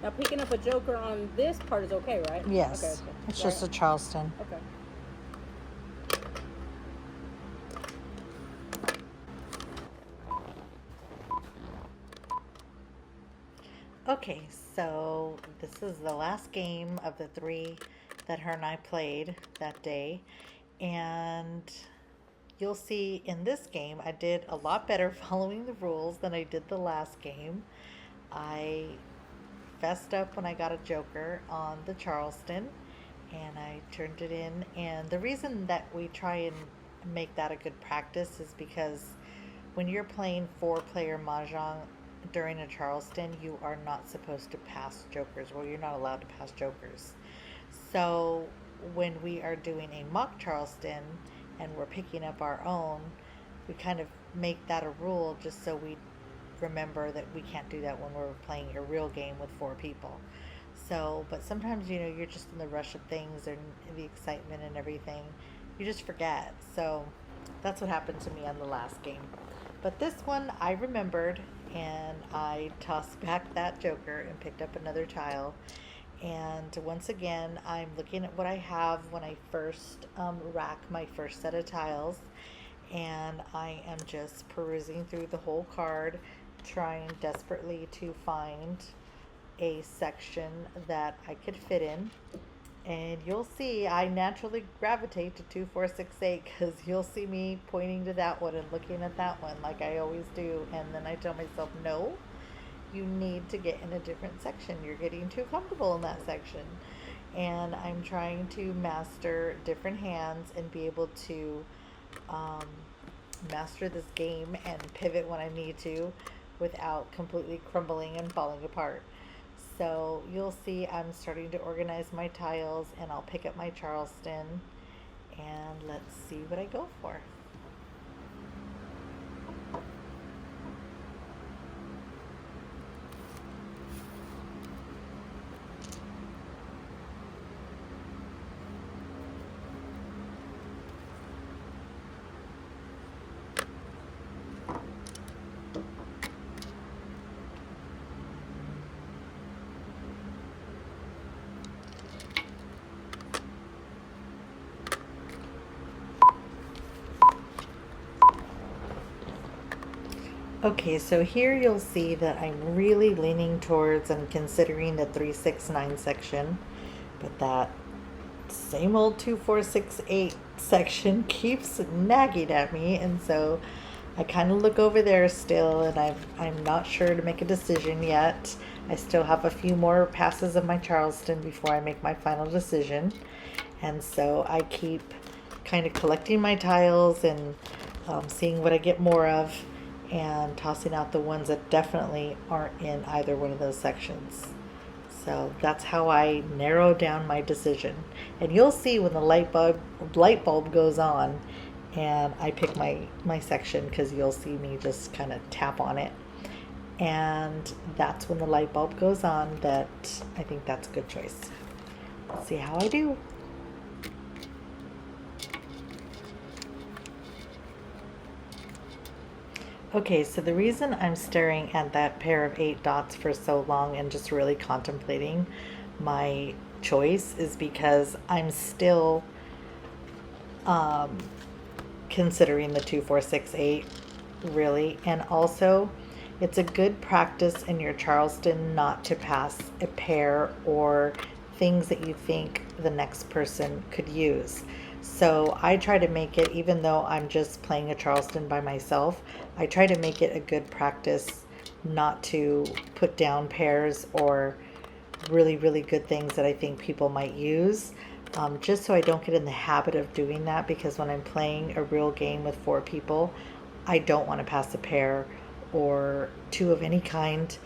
Now picking up a joker on this part is okay, right? Yes. Okay. It's just a Charleston. Okay. Okay, so this is the last game of the 3 that her and I played that day. And you'll see in this game, I did a lot better following the rules than I did the last game. I fessed up when I got a joker on the Charleston and I turned it in. And the reason that we try and make that a good practice is because when you're playing 4-player Mahjong during a Charleston, you are not supposed to pass jokers. Well, you're not allowed to pass jokers. So when we are doing a mock Charleston and we're picking up our own, we kind of make that a rule just so we remember that we can't do that when we're playing a real game with 4 people. So, but sometimes, you're just in the rush of things and the excitement and everything. You just forget. So that's what happened to me on the last game. But this one I remembered and I tossed back that joker and picked up another tile. And once again, I'm looking at what I have when I first rack my first set of tiles. And I am just perusing through the whole card, trying desperately to find a section that I could fit in. And you'll see I naturally gravitate to 2, 4, 6, 8 because you'll see me pointing to that one and looking at that one like I always do. And then I tell myself, no, you need to get in a different section. You're getting too comfortable in that section. And I'm trying to master different hands and be able to master this game and pivot when I need to without completely crumbling and falling apart. So you'll see I'm starting to organize my tiles and I'll pick up my Charleston and let's see what I go for. Okay, so here you'll see that I'm really leaning towards and considering the 3, 6, 9 section, but that same old 2, 4, 6, 8 section keeps nagging at me, and so I kind of look over there still, and I'm not sure to make a decision yet. I still have a few more passes of my Charleston before I make my final decision, and so I keep kind of collecting my tiles and seeing what I get more of and tossing out the ones that definitely aren't in either one of those sections. So that's how I narrow down my decision. And you'll see when the light bulb goes on and I pick my section, because you'll see me just kind of tap on it. And that's when the light bulb goes on that I think that's a good choice. Let's see how I do. Okay, so the reason I'm staring at that pair of 8 dots for so long and just really contemplating my choice is because I'm still considering the 2, 4, 6, 8 really. And also it's a good practice in your Charleston not to pass a pair or things that you think the next person could use. So I try to make it, even though I'm just playing a Charleston by myself, I try to make it a good practice not to put down pairs or really, really good things that I think people might use. Just so I don't get in the habit of doing that, because when I'm playing a real game with 4 people, I don't want to pass a pair or 2 of any kind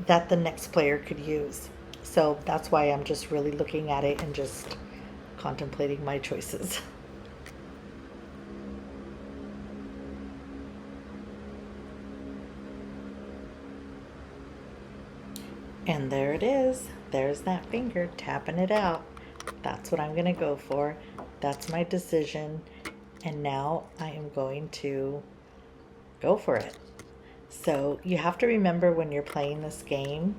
that the next player could use. So that's why I'm just really looking at it and just contemplating my choices. And there it is. There's that finger tapping it out. That's what I'm going to go for. That's my decision. And now I am going to go for it. So you have to remember when you're playing this game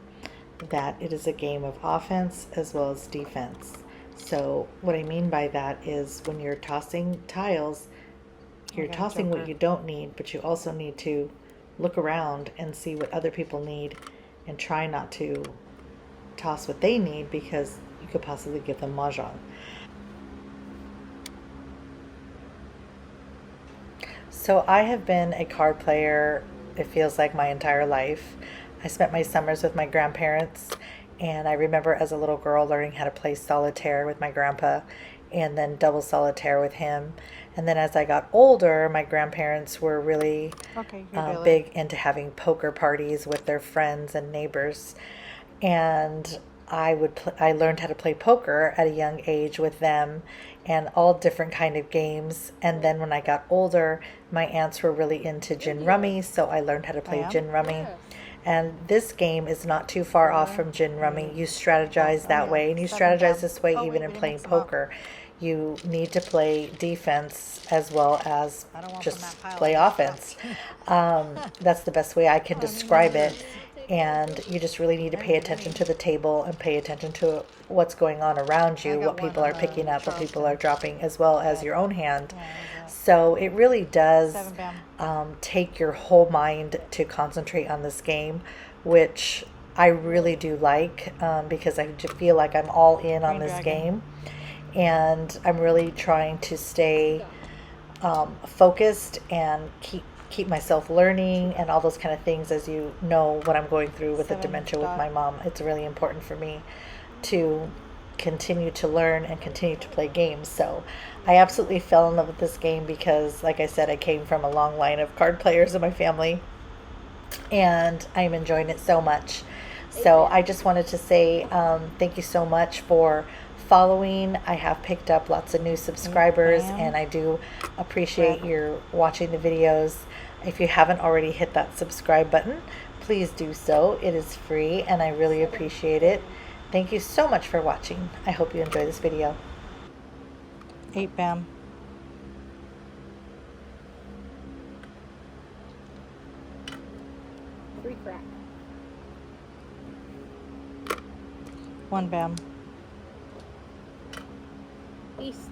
that it is a game of offense as well as defense. So what I mean by that is when you're tossing tiles, you're got a tossing what joker. you don't need, but you also need to look around and see what other people need and try not to toss what they need because you could possibly give them mahjong. So I have been a card player, it feels like my entire life. I spent my summers with my grandparents, and I remember as a little girl learning how to play solitaire with my grandpa and then double solitaire with him. And then as I got older, my grandparents were really Okay, you're doing big into having poker parties with their friends and neighbors. And I learned how to play poker at a young age with them and all different kind of games. And then when I got older, my aunts were really into gin rummy, so I learned how to play am? gin rummy. Yes. And this game is not too far off from gin rummy. You strategize that yeah. way, and you 7 strategize down. this way Oh, even wait, in we playing mixed them up. poker. You need to play defense as well as I don't want from just that pile play I offense. That's the best way I can describe it. And you just really need to pay attention to the table and pay attention to what's going on around you, got what people one are on picking up, what people are Charleston. dropping, as well as your own hand. Yeah, there's So it really does 7 bam. take your whole mind to concentrate on this game, which I really do like because I just feel like I'm all in on Green this dragon. game. And I'm really trying to stay focused and keep myself learning and all those kind of things. As you know, what I'm going through with the 7 dementia with dot. my mom, it's really important for me to continue to learn and continue to play games. So I absolutely fell in love with this game because, like I said, I came from a long line of card players in my family, and I'm enjoying it so much. So I just wanted to say thank you so much for following. I have picked up lots of new subscribers, Bam. and I do appreciate Grab. your watching the videos. If you haven't already hit that subscribe button, please do so. It is free, and I really appreciate it. Thank you so much for watching. I hope you enjoy this video. 8 bam. Three crack. 1 bam. East.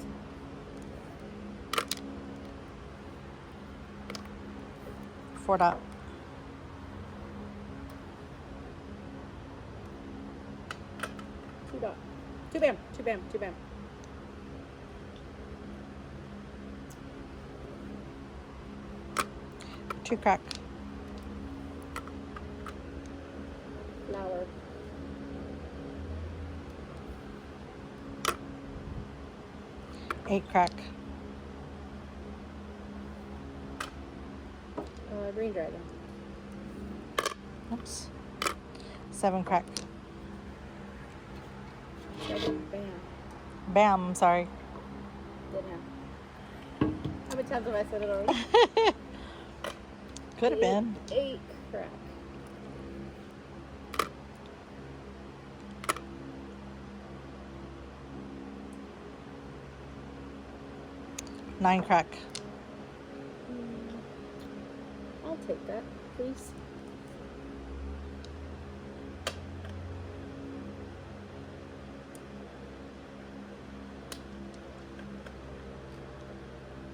4 dot. Two dot. Two bam. Two bam. Two bam. Two crack. Flower. Eight crack. Green dragon. Oops. 7 crack. Seven bam. Bam, I'm sorry. Didn't have. How many times have I said it already? Could have been. Eight crack. Nine crack. I'll take that, please.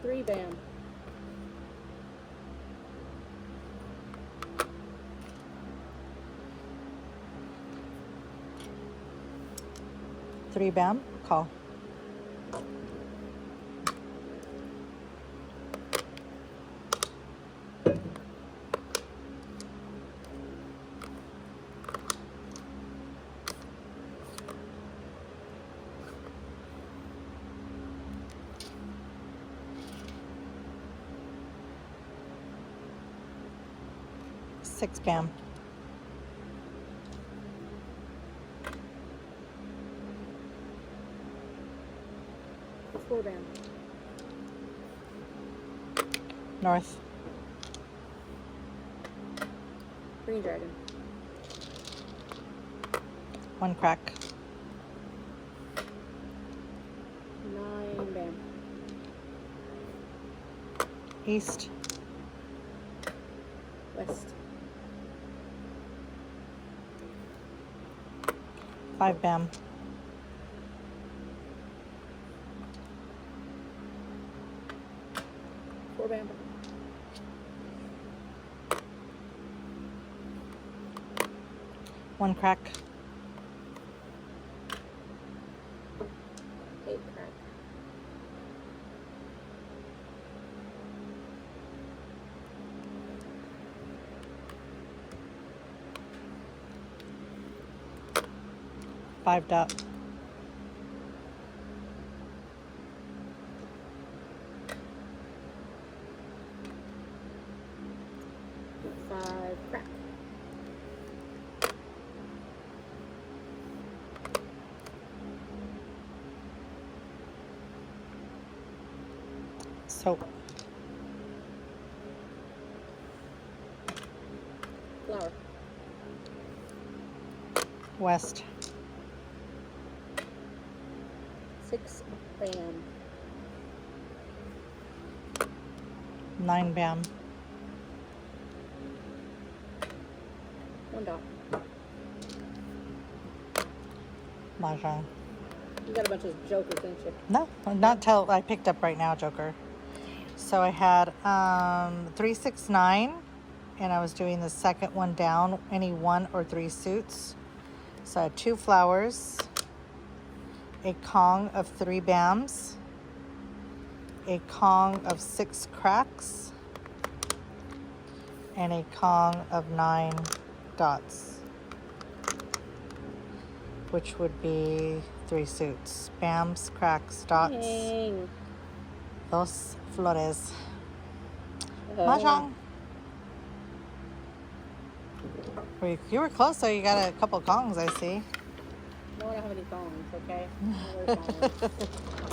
Three bam. Three bam. Call. Six bam. Four bam. North. Green dragon. One crack. Nine bam. East. West. 5 bam. 4 bam. 1 crack. 8 crack. 5 dot. 5 crack. 'Soap. Flour. West. 6 bam. 9 bam. 1 dot. Mahjong. You got a bunch of jokers, didn't you? No, not till I picked up right now, Joker. So I had 3, 6, 9, and I was doing the second one down, any 1 or 3 suits. So I had 2 flowers, a Kong of 3 bams, a Kong of 6 cracks, and a Kong of 9 dots, which would be 3 suits. Bams, cracks, dots, Dang. dos flores. Uh, Mahjong. You were close, though. You got a couple Kongs, I see. No, I don't have any phones, okay? No other phones.